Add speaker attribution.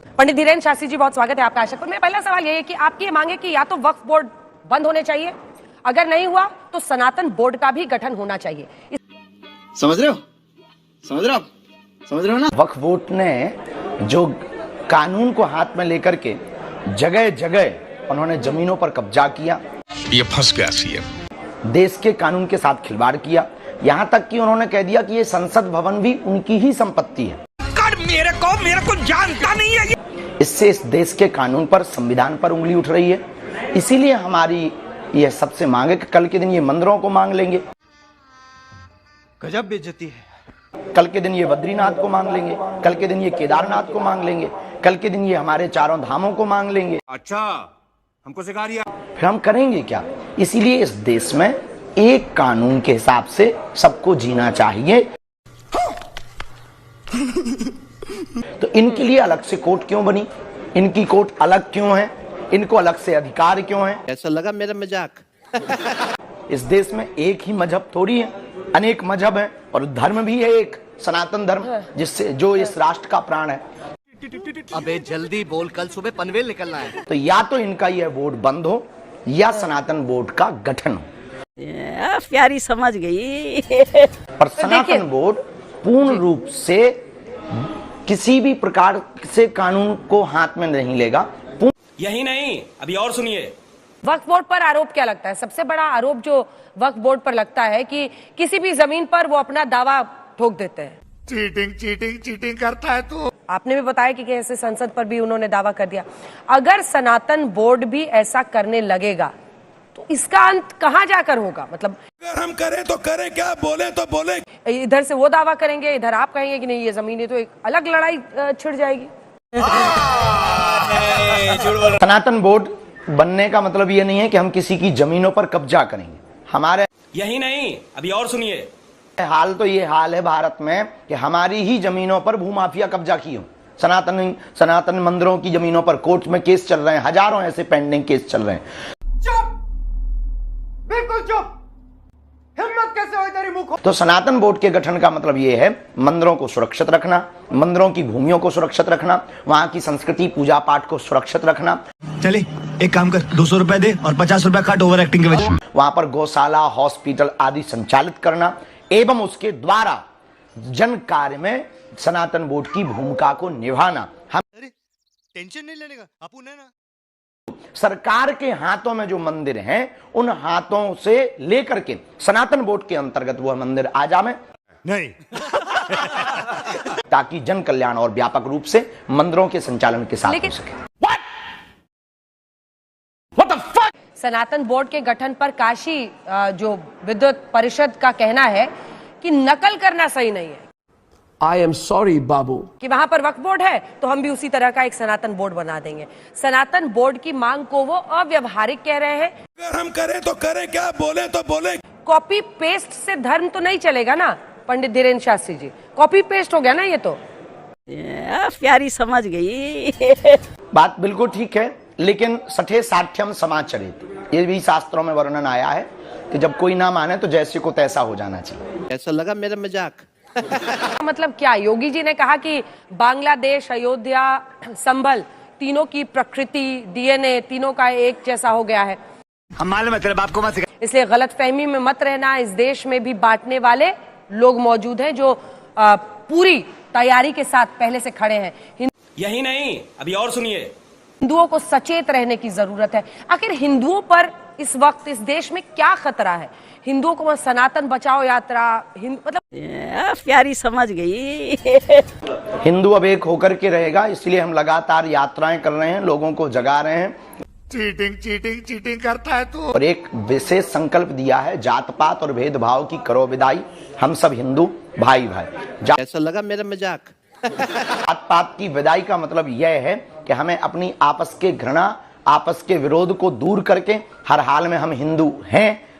Speaker 1: पंडित धीरेन्द्र शास्त्री जी, बहुत स्वागत है आपका आशापुर में। पहला सवाल यही है कि आपकी ये मांगे कि या तो वक्फ बोर्ड बंद होने चाहिए, अगर नहीं हुआ तो सनातन बोर्ड का भी गठन होना चाहिए।
Speaker 2: समझ रहे हो? समझ रहे हो? समझ रहे हो ना?
Speaker 3: वक्फ बोर्ड ने जो कानून को हाथ में लेकर के जगह जगह उन्होंने जमीनों पर कब्जा किया,
Speaker 4: ये फंस गया सीएम।
Speaker 3: देश के कानून के साथ खिलवाड़ किया, यहाँ तक कि उन्होंने कह दिया कि ये संसद भवन भी उनकी ही संपत्ति है।
Speaker 4: मेरे को जानता नहीं है।
Speaker 3: इससे इस देश के कानून पर, संविधान पर उंगली उठ रही है। इसीलिए हमारी यह सबसे मांग है कि कल के दिन ये मंदिरों को मांग लेंगे,
Speaker 2: गजब बेइज्जती है।
Speaker 3: कल के दिन ये बद्रीनाथ को मांग लेंगे, कल के दिन ये केदारनाथ को मांग लेंगे, कल के दिन ये हमारे चारों धामों को मांग लेंगे।
Speaker 2: अच्छा, हमको सिखा दिया।
Speaker 3: फिर हम करेंगे क्या? इसीलिए इस देश में एक कानून के हिसाब से सबको जीना चाहिए। तो इनके लिए अलग से कोर्ट क्यों बनी? इनकी कोर्ट अलग क्यों है? इनको अलग से अधिकार क्यों है?
Speaker 2: ऐसा लगा मेरा मजाक।
Speaker 3: इस देश में एक ही मजहब थोड़ी है, अनेक मजहब है और धर्म भी है एक, सनातन धर्म, जिससे जो इस राष्ट्र का प्राण है।
Speaker 2: अबे जल्दी बोल, कल सुबह पनवेल निकलना है।
Speaker 3: तो या तो इनका यह बोर्ड बंद हो या सनातन बोर्ड का गठन हो।
Speaker 5: प्यारी समझ गई।
Speaker 3: और सनातन बोर्ड पूर्ण रूप से किसी भी प्रकार से कानून को हाथ में नहीं लेगा।
Speaker 6: यही नहीं, अभी और सुनिए।
Speaker 1: वक्फ बोर्ड पर आरोप क्या लगता है? सबसे बड़ा आरोप जो वक्फ बोर्ड पर लगता है कि किसी भी जमीन पर वो अपना दावा ठोक देते हैं।
Speaker 2: चीटिंग करता है तू।
Speaker 1: आपने भी बताया कि कैसे संसद पर भी उन्होंने दावा कर दिया। अगर सनातन बोर्ड भी ऐसा करने लगेगा तो इसका अंत कहां जाकर होगा? मतलब
Speaker 4: अगर हम करें तो करें क्या, बोले तो बोले।
Speaker 1: इधर से वो दावा करेंगे, इधर आप कहेंगे कि नहीं ये जमीन है, तो एक अलग लड़ाई छिड़ जाएगी।
Speaker 3: सनातन बोर्ड बनने का मतलब ये नहीं है कि हम किसी की जमीनों पर कब्जा करेंगे। हमारे
Speaker 6: यही नहीं, अभी और सुनिए।
Speaker 3: हाल तो ये हाल है भारत में कि हमारी ही जमीनों पर भूमाफिया कब्जा की हो। सनातन मंदिरों की जमीनों पर कोर्ट में केस चल रहे हैं, हजारों ऐसे पेंडिंग केस चल रहे हैं।
Speaker 2: बिल्कुल चुप। हिम्मत कैसे हुई तेरी मुंह?
Speaker 3: तो सनातन बोर्ड के गठन का मतलब यह है मंदिरों को सुरक्षित रखना, मंदिरों की भूमियों को सुरक्षित रखना, वहां की संस्कृति पूजा पाठ को सुरक्षित रखना।
Speaker 7: चले एक काम कर, 200 रुपए दे और 50 रुपए काट ओवर एक्टिंग के वजह।
Speaker 3: वहां पर गौशाला, हॉस्पिटल आदि संचालित करना एवं उसके द्वारा जन कार्य में सनातन बोर्ड की भूमिका को निभाना। हम
Speaker 2: टेंशन नहीं लेने का, अपुन है ना।
Speaker 3: सरकार के हाथों में जो मंदिर हैं उन हाथों से लेकर के सनातन बोर्ड के अंतर्गत वह मंदिर आ जाए
Speaker 2: नहीं।
Speaker 3: ताकि जन कल्याण और व्यापक रूप से मंदिरों के संचालन के साथ हो सके।
Speaker 1: सनातन बोर्ड के गठन पर काशी जो विद्युत परिषद का कहना है कि नकल करना सही नहीं है।
Speaker 8: I am sorry, बाबू।
Speaker 1: कि वहां पर वक्फ बोर्ड है तो हम भी उसी तरह का एक सनातन बोर्ड बना देंगे। सनातन बोर्ड की मांग को वो अव्यवहारिक कह रहे हैं।
Speaker 4: अगर हम करें तो करें क्या, बोले तो बोले।
Speaker 1: कॉपी पेस्ट से धर्म तो नहीं चलेगा ना पंडित धीरेन्द्र शास्त्री जी? कॉपी पेस्ट हो गया ना ये तो।
Speaker 5: प्यारी समझ गई।
Speaker 3: बात बिल्कुल ठीक है, लेकिन सठे साठ्यम समाचरित, ये भी शास्त्रों में वर्णन आया है कि जब कोई ना माने तो जैसे को तैसा हो जाना चाहिए।
Speaker 2: ऐसा लगा मेरा मजाक।
Speaker 1: मतलब क्या? योगी जी ने कहा कि बांग्लादेश, अयोध्या, संभल तीनों की प्रकृति, डीएनए तीनों का एक जैसा हो गया है।
Speaker 7: हम मालूम है तेरे बाप को मत सिखा।
Speaker 1: इसलिए गलतफहमी में मत रहना। इस देश में भी बांटने वाले लोग मौजूद हैं जो पूरी तैयारी के साथ पहले से खड़े हैं।
Speaker 6: यही नहीं, अभी और सुनिए।
Speaker 1: हिंदुओं को सचेत रहने की जरूरत है। आखिर हिंदुओं पर इस वक्त इस देश में क्या खतरा है? हिंदुओं को सनातन बचाओ यात्रा मतलब
Speaker 5: प्यारी समझ गई।
Speaker 3: हिंदू अब एक होकर के रहेगा, इसलिए हम लगातार यात्राएं कर रहे हैं, लोगों को जगा रहे हैं।
Speaker 2: चीटिंग करता है तू।
Speaker 3: और एक विशेष संकल्प दिया है, जात पात और भेदभाव की करो विदाई, हम सब हिंदू भाई भाई।
Speaker 2: ऐसा लगा मेरा मजाक।
Speaker 3: जात पात की विदाई का मतलब यह है कि हमें अपनी आपस के घृणा, आपस के विरोध को दूर करके हर हाल में हम हिंदू हैं